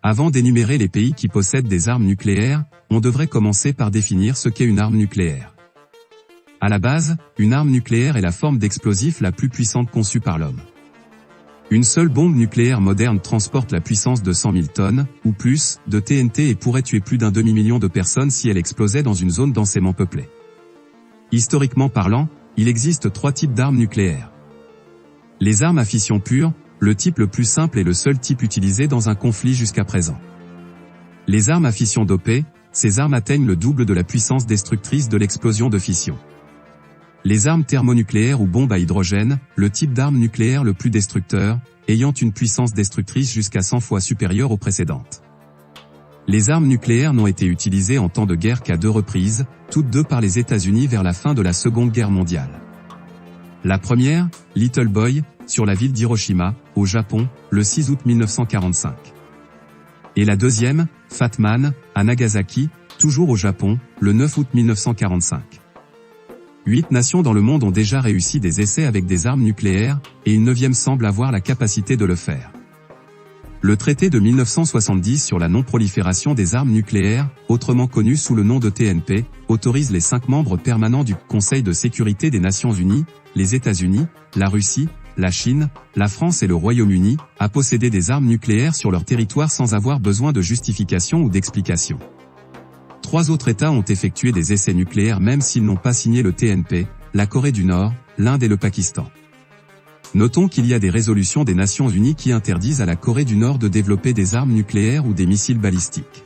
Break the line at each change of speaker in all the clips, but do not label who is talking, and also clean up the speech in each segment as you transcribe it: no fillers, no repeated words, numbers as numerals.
Avant d'énumérer les pays qui possèdent des armes nucléaires, on devrait commencer par définir ce qu'est une arme nucléaire. À la base, une arme nucléaire est la forme d'explosif la plus puissante conçue par l'homme. Une seule bombe nucléaire moderne transporte la puissance de 100 000 tonnes, ou plus, de TNT et pourrait tuer plus d'un demi-million de personnes si elle explosait dans une zone densément peuplée. Historiquement parlant, il existe 3 types d'armes nucléaires. Les armes à fission pure, le type le plus simple et le seul type utilisé dans un conflit jusqu'à présent. Les armes à fission dopée, ces armes atteignent le double de la puissance destructrice de l'explosion de fission. Les armes thermonucléaires ou bombes à hydrogène, le type d'arme nucléaire le plus destructeur, ayant une puissance destructrice jusqu'à 100 fois supérieure aux précédentes. Les armes nucléaires n'ont été utilisées en temps de guerre qu'à 2 reprises, toutes deux par les États-Unis vers la fin de la Seconde Guerre mondiale. La première, Little Boy, sur la ville d'Hiroshima, au Japon, le 6 août 1945. Et la deuxième, Fat Man, à Nagasaki, toujours au Japon, le 9 août 1945. 8 nations dans le monde ont déjà réussi des essais avec des armes nucléaires, et une 9e semble avoir la capacité de le faire. Le traité de 1970 sur la non-prolifération des armes nucléaires, autrement connu sous le nom de TNP, autorise les 5 membres permanents du Conseil de sécurité des Nations Unies, les États-Unis, la Russie, la Chine, la France et le Royaume-Uni, à posséder des armes nucléaires sur leur territoire sans avoir besoin de justification ou d'explication. 3 autres États ont effectué des essais nucléaires même s'ils n'ont pas signé le TNP, la Corée du Nord, l'Inde et le Pakistan. Notons qu'il y a des résolutions des Nations Unies qui interdisent à la Corée du Nord de développer des armes nucléaires ou des missiles balistiques.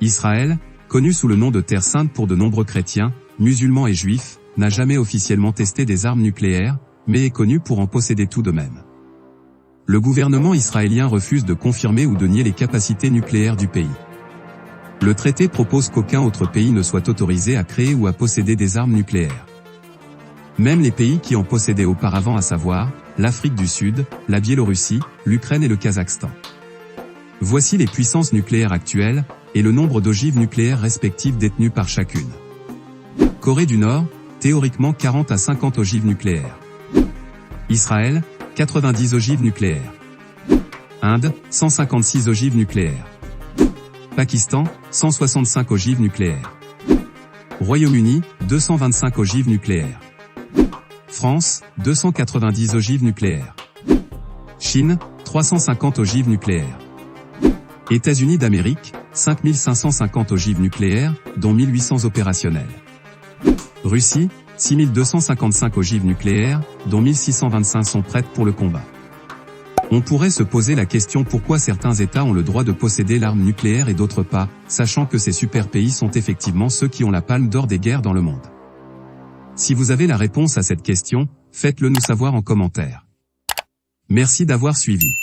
Israël, connu sous le nom de Terre Sainte pour de nombreux chrétiens, musulmans et juifs, n'a jamais officiellement testé des armes nucléaires, mais est connu pour en posséder tout de même. Le gouvernement israélien refuse de confirmer ou de nier les capacités nucléaires du pays. Le traité propose qu'aucun autre pays ne soit autorisé à créer ou à posséder des armes nucléaires. Même les pays qui en possédaient auparavant, à savoir l'Afrique du Sud, la Biélorussie, l'Ukraine et le Kazakhstan. Voici les puissances nucléaires actuelles, et le nombre d'ogives nucléaires respectives détenues par chacune. Corée du Nord, théoriquement 40 à 50 ogives nucléaires. Israël, 90 ogives nucléaires. Inde, 156 ogives nucléaires. Pakistan, 165 ogives nucléaires. Royaume-Uni, 225 ogives nucléaires. France, 290 ogives nucléaires. Chine, 350 ogives nucléaires. États-Unis d'Amérique, 5550 ogives nucléaires, dont 1800 opérationnelles. Russie, 6255 ogives nucléaires, dont 1625 sont prêtes pour le combat. On pourrait se poser la question pourquoi certains États ont le droit de posséder l'arme nucléaire et d'autres pas, sachant que ces super pays sont effectivement ceux qui ont la palme d'or des guerres dans le monde. Si vous avez la réponse à cette question, faites-le nous savoir en commentaire. Merci d'avoir suivi.